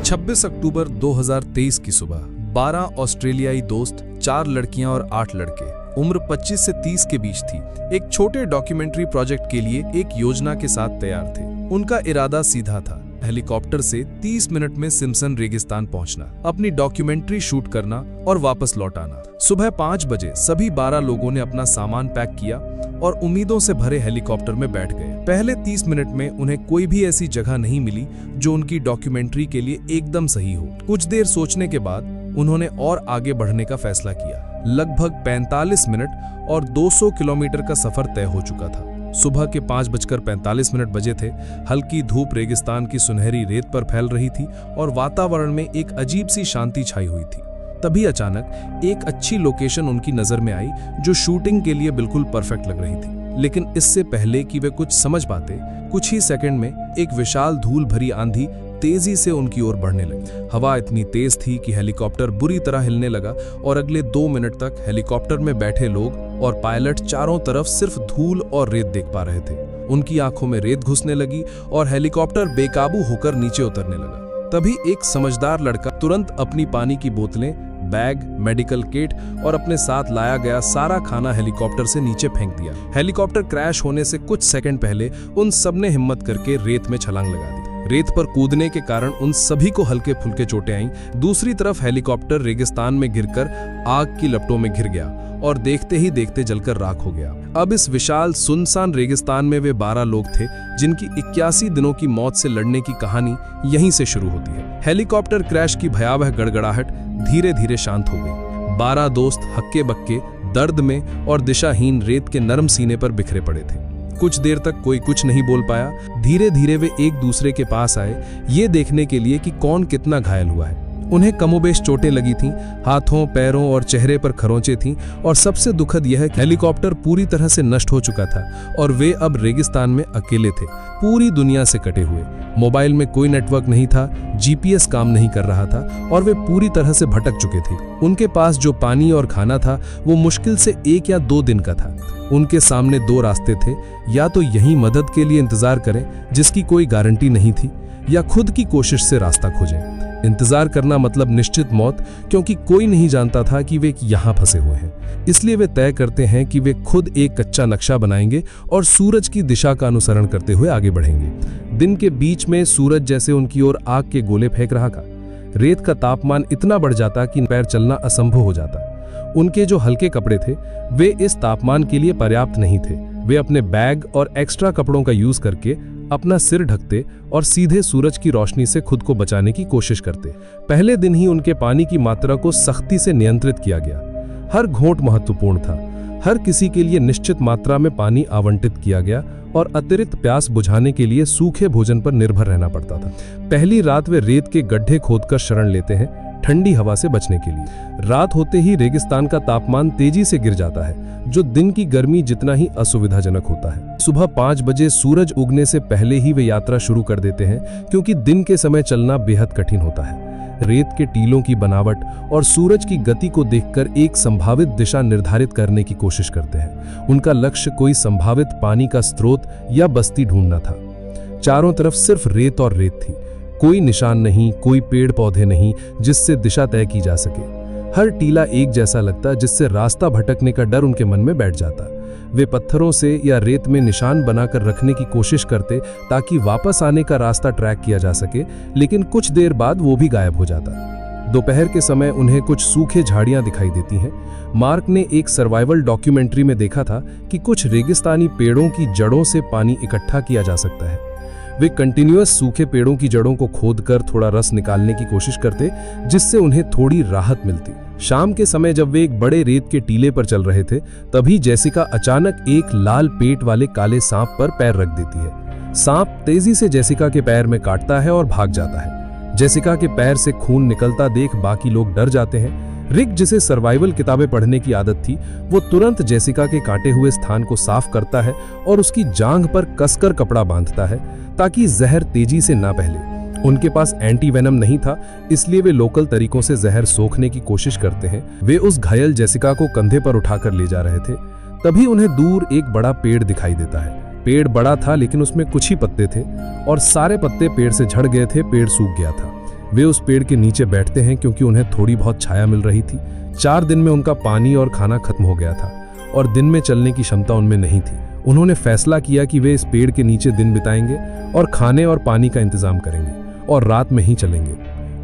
26 अक्टूबर 2023 की सुबह 12 ऑस्ट्रेलियाई दोस्त, 4 लड़कियां और 8 लड़के, उम्र 25 से 30 के बीच थी, एक छोटे डॉक्यूमेंट्री प्रोजेक्ट के लिए एक योजना के साथ तैयार थे। उनका इरादा सीधा था, हेलीकॉप्टर से 30 मिनट में सिम्पसन रेगिस्तान पहुंचना, अपनी डॉक्यूमेंट्री शूट करना और वापस लौट आना। सुबह 5 बजे सभी 12 लोगों ने अपना सामान पैक किया और उम्मीदों से भरे हेलीकॉप्टर में बैठ गए। पहले 30 मिनट में उन्हें कोई भी ऐसी जगह नहीं मिली जो उनकी डॉक्यूमेंट्री के लिए एकदम सही हो। कुछ देर सोचने के बाद उन्होंने और आगे बढ़ने का फैसला किया। लगभग 45 मिनट और 200 किलोमीटर का सफर तय हो चुका था। सुबह के 5:45 बजे थे। हल्की धूप रेगिस्तान की सुनहरी रेत पर फैल रही थी और वातावरण में एक अजीब सी शांति छाई हुई थी। तभी अचानक एक अच्छी लोकेशन उनकी नजर में आई जो शूटिंग के लिए बिल्कुल परफेक्ट लग रही थी। लेकिन इससे पहले कि वे कुछ समझ पाते, कुछ ही सेकंड में एक विशाल धूल भरी आंधी तेजी से उनकी ओर बढ़ने लगी। हवा इतनी तेज थी कि हेलीकॉप्टर बुरी तरह हिलने लगा और अगले 2 मिनट तक हेलीकॉप्टर में बैठे लोग और पायलट चारों तरफ सिर्फ धूल और रेत देख पा रहे थे। उनकी आंखों में रेत घुसने लगी और हेलीकॉप्टर बेकाबू होकर नीचे उतरने लगा। तभी एक समझदार लड़का तुरंत अपनी पानी की बोतलें, बैग, मेडिकल किट और अपने साथ लाया गया सारा खाना हेलीकॉप्टर से नीचे फेंक दिया। हेलीकॉप्टर क्रैश होने से कुछ सेकंड पहले उन सबने हिम्मत करके रेत में छलांग लगा दी। रेत पर कूदने के कारण उन सभी को हल्के फुल्के चोटें आईं। दूसरी तरफ हेलीकॉप्टर रेगिस्तान में गिरकर आग की लपटों में घिर गया और देखते ही देखते जलकर राख हो गया। अब इस विशाल सुनसान रेगिस्तान में वे 12 लोग थे जिनकी 81 दिनों की मौत से लड़ने की कहानी यहीं से शुरू होती है। हेलीकॉप्टर क्रैश की भयावह गड़गड़ाहट धीरे धीरे शांत हो गई। 12 दोस्त हक्के बक्के, दर्द में और दिशाहीन रेत के नरम सीने पर बिखरे पड़े थे। कुछ देर तक कोई कुछ नहीं बोल पाया। धीरे धीरे वे एक दूसरे के पास आए, ये देखने के लिए कि कौन कितना घायल हुआ है। उन्हें कमोबेश चोटें लगी थीं, हाथों, पैरों और चेहरे पर खरोंचें थीं और सबसे दुखद यह है कि हेलीकॉप्टर पूरी तरह से नष्ट हो चुका था और वे अब रेगिस्तान में अकेले थे, पूरी दुनिया से कटे हुए। मोबाइल में कोई नेटवर्क नहीं था, जीपीएस काम नहीं कर रहा था और वे पूरी तरह से भटक चुके थे। उनके पास जो पानी और खाना था वो मुश्किल से 1 या 2 दिन का था। उनके सामने 2 रास्ते थे, या तो यहीं मदद के लिए इंतजार करें जिसकी कोई गारंटी नहीं थी, या खुद की कोशिश से रास्ता खोजें। इंतजार करना मतलब निश्चित मौत, क्योंकि कोई नहीं जानता था कि वे यहाँ फंसे हुए हैं। इसलिए वे तय करते हैं कि वे खुद एक कच्चा नक्शा बनाएंगे और सूरज की दिशा का अनुसरण करते हुए आगे बढ़ेंगे। दिन के बीच में सूरज जैसे उनकी ओर आग के गोले फेंक रहा था। रेत का तापमान इतना बढ़ जाता कि पैर चलना असंभव हो जाता। उनके जो हल्के कपड़े थे वे इस तापमान के लिए पर्याप्त नहीं थे। वे अपने बैग और एक्स्ट्रा कपड़ों का यूज करके अपना सिर ढकते और सीधे सूरज की रोशनी से खुद को बचाने की कोशिश करते। पहले दिन ही उनके पानी की मात्रा को सख्ती से नियंत्रित किया गया। हर घोंट महत्वपूर्ण था। हर किसी के लिए निश्चित मात्रा में पानी आवंटित किया गया और अतिरिक्त प्यास बुझाने के लिए सूखे भोजन पर निर्भर रहना पड़ता था। पहली रात वे रेत के गड्ढे खोदकर शरण लेते हैं, ठंडी हवा से बचने के लिए। रात होते ही रेगिस्तान का तापमान तेजी से गिर जाता है, जो दिन की गर्मी जितना ही असुविधाजनक होता है। सुबह 5 बजे सूरज उगने से पहले ही वे यात्रा शुरू कर देते हैं, क्योंकि दिन के समय चलना बेहद कठिन होता है। रेत के टीलों की बनावट और सूरज की गति को देखकर एक संभावित दिशा निर्धारित करने की कोशिश करते हैं। उनका लक्ष्य कोई संभावित पानी का स्रोत या बस्ती ढूंढना था। चारों तरफ सिर्फ रेत और रेत थी। कोई निशान नहीं, कोई पेड़ पौधे नहीं जिससे दिशा तय की जा सके। हर टीला एक जैसा लगता, जिससे रास्ता भटकने का डर उनके मन में बैठ जाता। वे पत्थरों से या रेत में निशान बनाकर रखने की कोशिश करते ताकि वापस आने का रास्ता ट्रैक किया जा सके, लेकिन कुछ देर बाद वो भी गायब हो जाता। दोपहर के समय उन्हें कुछ सूखे झाड़ियां दिखाई देती हैं। मार्क ने एक सर्वाइवल डॉक्यूमेंट्री में देखा था कि कुछ रेगिस्तानी पेड़ों की जड़ों से पानी इकट्ठा किया जा सकता है। वे कंटिन्यूअस सूखे पेड़ों की जड़ों को खोदकर थोड़ा रस निकालने की कोशिश करते, जिससे उन्हें थोड़ी राहत मिलती। शाम के समय जब वे एक बड़े रेत के टीले पर चल रहे थे, तभी जेसिका अचानक एक लाल पेट वाले काले सांप पर पैर रख देती है। सांप तेजी से जेसिका के पैर में काटता है और भाग जाता है। जेसिका के पैर से खून निकलता देख बाकी लोग डर जाते हैं। रिक, जिसे सर्वाइवल किताबें पढ़ने की आदत थी, वो तुरंत जेसिका के काटे हुए स्थान को साफ करता है और उसकी जांघ पर कसकर कपड़ा बांधता है ताकि जहर तेजी से ना फैले। उनके पास एंटी वेनम नहीं था, इसलिए वे लोकल तरीकों से जहर सोखने की कोशिश करते हैं। वे उस घायल जेसिका को कंधे पर उठाकर ले जा रहे थे। तभी उन्हें दूर एक बड़ा पेड़ दिखाई देता है। पेड़ बड़ा था लेकिन उसमें कुछ ही पत्ते थे और सारे पत्ते पेड़ से झड़ गए थे। पेड़ सूख गया था। वे उस पेड़ के नीचे बैठते हैं क्योंकि उन्हें थोड़ी बहुत छाया मिल रही थी। 4 दिन में उनका पानी और खाना खत्म हो गया था और दिन में चलने की क्षमता उनमें नहीं थी। उन्होंने फैसला किया कि वे इस पेड़ के नीचे दिन बिताएंगे और खाने और पानी का इंतजाम करेंगे और रात में ही चलेंगे,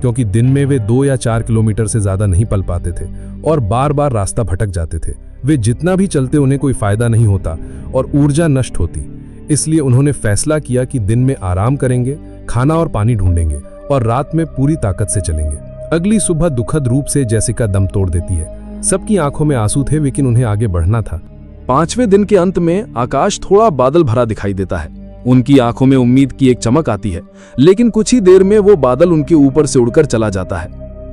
क्योंकि दिन में वे 2 या 4 किलोमीटर से ज्यादा नहीं पल पाते थे और बार बार रास्ता भटक जाते थे। वे जितना भी चलते उन्हें कोई फायदा नहीं होता और ऊर्जा नष्ट होती। इसलिए उन्होंने फैसला किया कि दिन में आराम करेंगे, खाना और पानी ढूंढेंगे और रात में पूरी ताकत से चलेंगे। अगली सुबह दुखद रूप से जेसिका दम तोड़ देती है। सबकी आंखों में आंसू थे, लेकिन उन्हें आगे बढ़ना था। 5वें दिन के अंत में आकाश थोड़ा बादल भरा दिखाई देता है। उनकी आंखों में उम्मीद की एक चमक आती है, लेकिन कुछ ही देर में वो बादल उनके ऊपर से उड़कर चला जाता है।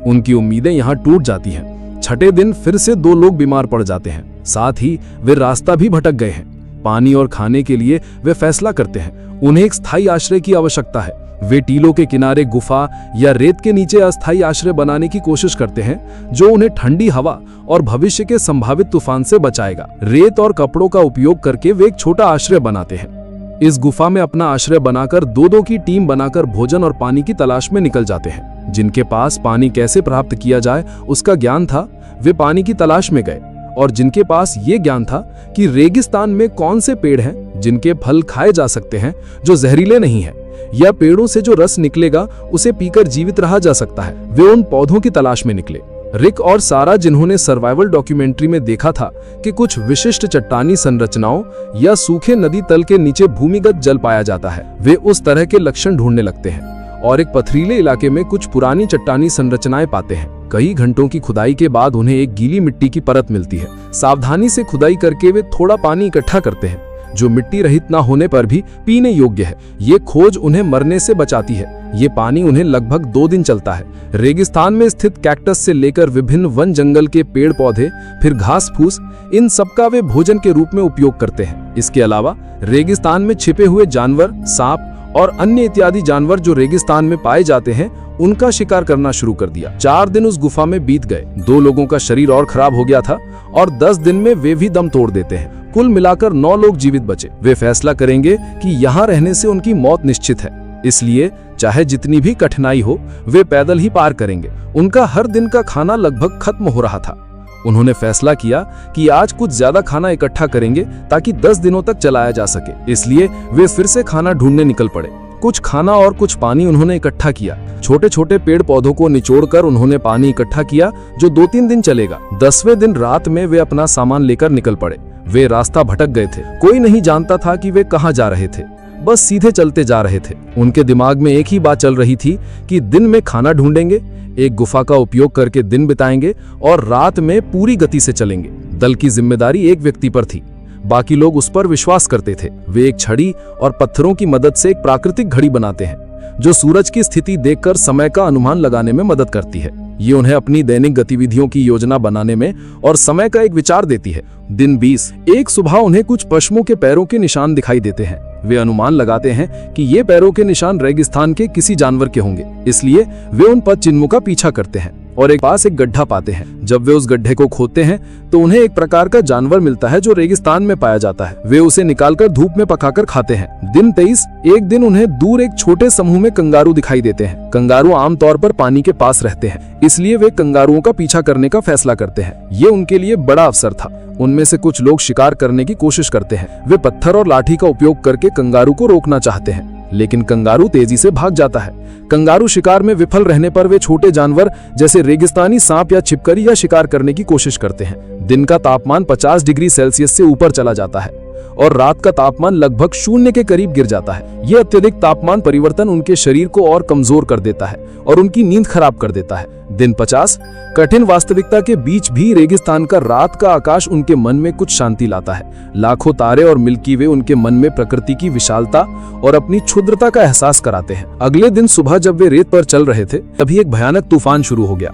उनकी उम्मीदें यहाँ टूट जाती हैं। 6ठे दिन फिर से 2 लोग बीमार पड़ जाते हैं, साथ ही वे रास्ता भी भटक गए हैं। पानी और खाने के लिए वे फैसला करते हैं उन्हें एक स्थायी आश्रय की आवश्यकता है। वे टीलों के किनारे गुफा या रेत के नीचे अस्थायी आश्रय बनाने की कोशिश करते हैं, जो उन्हें ठंडी हवा और भविष्य के संभावित तूफान से बचाएगा। रेत और कपड़ों का उपयोग करके वे एक छोटा आश्रय बनाते हैं। इस गुफा में अपना आश्रय बनाकर 2-2 की टीम बनाकर भोजन और पानी की तलाश में निकल जाते हैं। जिनके पास पानी कैसे प्राप्त किया जाए उसका ज्ञान था, वे पानी की तलाश में गए, और जिनके पास ये ज्ञान था कि रेगिस्तान में कौन से पेड़ हैं जिनके फल खाए जा सकते हैं जो जहरीले नहीं हैं, या पेड़ों से जो रस निकलेगा उसे पीकर जीवित रहा जा सकता है, वे उन पौधों की तलाश में निकले। रिक और सारा, जिन्होंने सर्वाइवल डॉक्यूमेंट्री में देखा था कि कुछ विशिष्ट चट्टानी संरचनाओं या सूखे नदी तल के नीचे भूमिगत जल पाया जाता है, वे उस तरह के लक्षण ढूंढने लगते हैं और एक पथरीले इलाके में कुछ पुरानी चट्टानी संरचनाएं पाते हैं। कई घंटों की खुदाई के बाद उन्हें एक गीली मिट्टी की परत मिलती है। सावधानी से खुदाई करके वे थोड़ा पानी इकट्ठा करते हैं, जो मिट्टी रहित ना होने पर भी पीने योग्य है। ये खोज उन्हें मरने से बचाती है। ये पानी उन्हें लगभग 2 दिन चलता है। रेगिस्तान में स्थित कैक्टस से लेकर विभिन्न वन जंगल के पेड़ पौधे, फिर घास फूस, इन सबका वे भोजन के रूप में उपयोग करते हैं। इसके अलावा रेगिस्तान में छिपे हुए जानवर, सांप और अन्य इत्यादि जानवर जो रेगिस्तान में पाए जाते हैं, उनका शिकार करना शुरू कर दिया। 4 दिन उस गुफा में बीत गए। 2 लोगों का शरीर और खराब हो गया था और 10 दिन में वे भी दम तोड़ देते हैं। कुल मिलाकर 9 लोग जीवित बचे। वे फैसला करेंगे कि यहाँ रहने से उनकी मौत निश्चित है, इसलिए चाहे जितनी भी कठिनाई हो वे पैदल ही पार करेंगे। उनका हर दिन का खाना लगभग खत्म हो रहा था। उन्होंने फैसला किया कि आज कुछ ज्यादा खाना इकट्ठा करेंगे ताकि 10 दिनों तक चलाया जा सके। इसलिए वे फिर से खाना ढूंढने निकल पड़े। कुछ खाना और कुछ पानी उन्होंने इकट्ठा किया। छोटे छोटे पेड़ पौधों को निचोड़कर उन्होंने पानी इकट्ठा किया, जो 2-3 दिन चलेगा। 10वें दिन रात में वे अपना सामान लेकर निकल पड़े। वे रास्ता भटक गए थे। कोई नहीं जानता था कि वे कहाँ जा रहे थे, बस सीधे चलते जा रहे थे। उनके दिमाग में एक ही बात चल रही थी कि दिन में खाना ढूंढेंगे, एक गुफा का उपयोग करके दिन बिताएंगे और रात में पूरी गति से चलेंगे। दल की जिम्मेदारी एक व्यक्ति पर थी, बाकी लोग उस पर विश्वास करते थे। वे एक छड़ी और पत्थरों की मदद से एक प्राकृतिक घड़ी बनाते हैं, जो सूरज की स्थिति देखकर समय का अनुमान लगाने में मदद करती है। ये उन्हें अपनी दैनिक गतिविधियों की योजना बनाने में और समय का एक विचार देती है। दिन 20, एक सुबह उन्हें कुछ पशुओं के पैरों के निशान दिखाई देते हैं। वे अनुमान लगाते हैं कि ये पैरों के निशान रेगिस्तान के किसी जानवर के होंगे, इसलिए वे उन पद चिन्हों का पीछा करते हैं और एक पास एक गड्ढा पाते हैं। जब वे उस गड्ढे को खोदते हैं तो उन्हें एक प्रकार का जानवर मिलता है जो रेगिस्तान में पाया जाता है। वे उसे निकालकर धूप में पकाकर खाते हैं। दिन 23, एक दिन उन्हें दूर एक छोटे समूह में कंगारू दिखाई देते हैं। कंगारू आमतौर पर पानी के पास रहते हैं, इसलिए वे कंगारुओं का पीछा करने का फैसला करते हैं। ये उनके लिए बड़ा अवसर था। उनमें से कुछ लोग शिकार करने की कोशिश करते हैं। वे पत्थर और लाठी का उपयोग करके कंगारू को रोकना चाहते हैं, लेकिन कंगारू तेजी से भाग जाता है। कंगारू शिकार में विफल रहने पर वे छोटे जानवर जैसे रेगिस्तानी सांप या छिपकली या शिकार करने की कोशिश करते हैं। दिन का तापमान 50 डिग्री सेल्सियस से ऊपर चला जाता है और रात का तापमान लगभग 0 के करीब गिर जाता है। यह अत्यधिक तापमान परिवर्तन उनके शरीर को और कमजोर कर देता है और उनकी नींद खराब कर देता है। दिन 50, कठिन वास्तविकता के बीच भी रेगिस्तान का रात का आकाश उनके मन में कुछ शांति लाता है। लाखों तारे और मिल्की वे उनके मन में प्रकृति की विशालता और अपनी क्षुद्रता का एहसास कराते हैं। अगले दिन सुबह जब वे रेत पर चल रहे थे, तभी एक भयानक तूफान शुरू हो गया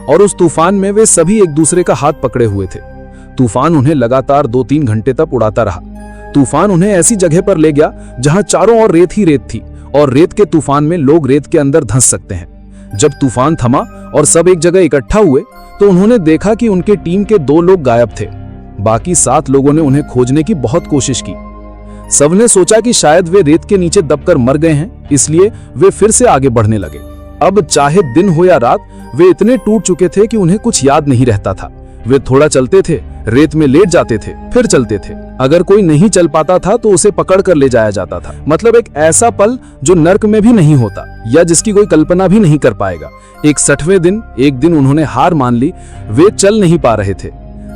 और उस तूफान में वे सभी एक दूसरे का हाथ पकड़े हुए थे। तूफान उन्हें लगातार 2-3 घंटे तक उड़ाता रहा। तूफान उन्हें ऐसी जगह पर ले गया जहां चारों ओर रेत ही रेत थी और रेत के तूफान में लोग रेत के अंदर धंस सकते हैं। जब तूफान थमा और सब एक जगह इकट्ठा हुए तो उन्होंने देखा कि उनके टीम के 2 लोग गायब थे। बाकी 7 लोगों ने उन्हें खोजने की बहुत कोशिश की। सबने सोचा कि शायद वे रेत के नीचे दबकर मर गए हैं, इसलिए वे फिर से आगे बढ़ने लगे। अब चाहे दिन हो या रात, वे इतने टूट चुके थे कि उन्हें कुछ याद नहीं रहता था। वे थोड़ा चलते थे, रेत में लेट जाते थे, फिर चलते थे। अगर कोई नहीं चल पाता था तो उसे पकड़ कर ले जाया जाता था। मतलब एक ऐसा पल जो नर्क में भी नहीं होता या जिसकी कोई कल्पना भी नहीं कर पाएगा। 61वें दिन एक दिन उन्होंने हार मान ली। वे चल नहीं पा रहे थे।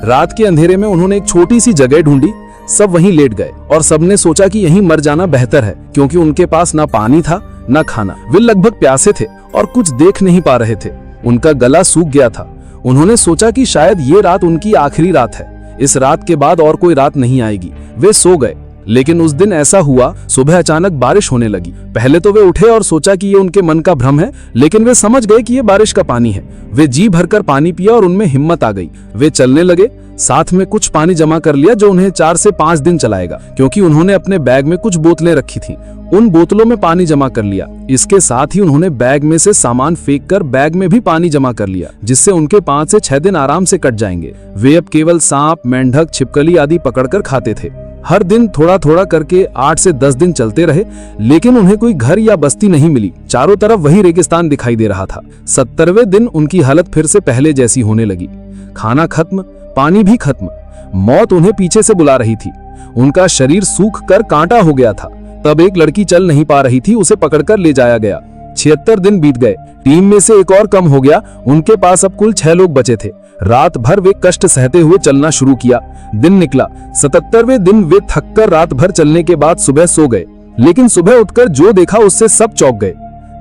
रात के अंधेरे में उन्होंने एक छोटी सी जगह ढूंढी। सब वहीं लेट गए और सबने सोचा कि यहीं मर जाना बेहतर है, क्योंकि उनके पास ना पानी था ना खाना। वे लगभग प्यासे थे और कुछ देख नहीं पा रहे थे। उनका गला सूख गया था। उन्होंने सोचा कि शायद ये रात उनकी आखिरी रात है। इस रात के बाद और कोई रात नहीं आएगी। वे सो गए। लेकिन उस दिन ऐसा हुआ, सुबह अचानक बारिश होने लगी। पहले तो वे उठे और सोचा कि ये उनके मन का भ्रम है, लेकिन वे समझ गए कि ये बारिश का पानी है। वे जी भरकर पानी पिया और उनमें हिम्मत आ गई। वे चलने लगे। साथ में कुछ पानी जमा कर लिया जो उन्हें 4 से 5 दिन चलाएगा, क्योंकि उन्होंने अपने बैग में कुछ बोतलें रखी थीं। उन बोतलों में पानी जमा कर लिया। इसके साथ ही उन्होंने बैग में से सामान फेंक कर बैग में भी पानी जमा कर लिया, जिससे उनके 5 से 6 दिन आराम से कट जाएंगे। वे अब केवल सांप, मेंढक, छिपकली आदि पकड़कर खाते थे। हर दिन थोड़ा थोड़ा करके 8 से 10 दिन चलते रहे, लेकिन उन्हें कोई घर या बस्ती नहीं मिली। चारों तरफ वही रेगिस्तान दिखाई दे रहा था। 70वें दिन उनकी हालत फिर से पहले जैसी होने लगी। खाना खत्म, पानी भी खत्म। मौत उन्हें पीछे से बुला रही थी। उनका शरीर सूख कर कांटा हो गया था। तब एक लड़की चल नहीं पा रही थी, उसे पकड़कर ले जाया गया। 76 दिन बीत गए। टीम में से एक और कम हो गया। उनके पास अब कुल 6 लोग बचे थे। रात भर वे कष्ट सहते हुए चलना शुरू किया। दिन निकला। 77वें दिन वे थककर रात भर चलने के बाद सुबह सो गए। लेकिन सुबह उठकर जो देखा उससे सब चौंक गए।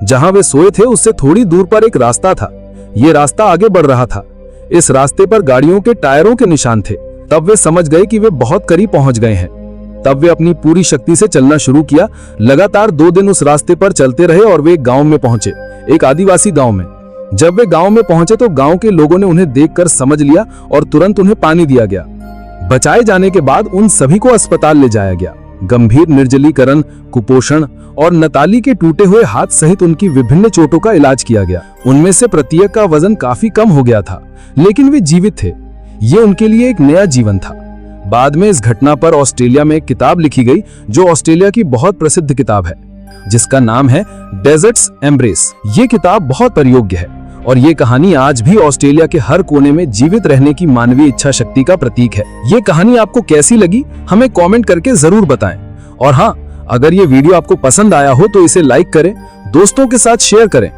जहां वे सोए थे उससे थोड़ी दूर पर एक रास्ता था। ये रास्ता आगे बढ़ रहा था। इस रास्ते पर गाड़ियों के टायरों के निशान थे। तब वे समझ गए कि वे बहुत करीब पहुंच गए हैं। तब वे अपनी पूरी शक्ति से चलना शुरू किया। लगातार 2 दिन उस रास्ते पर चलते रहे और वे एक गांव में पहुंचे, एक आदिवासी गांव में। जब वे गांव में पहुंचे तो गांव के लोगों ने उन्हें देखकर समझ लिया और तुरंत उन्हें पानी दिया गया। बचाए जाने के बाद उन सभी को अस्पताल ले जाया गया। गंभीर निर्जलीकरण, कुपोषण और नताली के टूटे हुए हाथ सहित उनकी विभिन्न चोटों का इलाज किया गया। उनमें से प्रत्येक का वजन काफी कम हो गया था, लेकिन वे जीवित थे। ये उनके लिए एक नया जीवन था। बाद में इस घटना पर ऑस्ट्रेलिया में एक किताब लिखी गई, जो ऑस्ट्रेलिया की बहुत प्रसिद्ध किताब है, जिसका नाम है डेजर्ट्स एम्ब्रेस। ये किताब बहुत प्रयोग्य है और ये कहानी आज भी ऑस्ट्रेलिया के हर कोने में जीवित रहने की मानवीय इच्छा शक्ति का प्रतीक है। ये कहानी आपको कैसी लगी, हमें कमेंट करके जरूर बताएं। और हाँ, अगर ये वीडियो आपको पसंद आया हो तो इसे लाइक करें, दोस्तों के साथ शेयर करें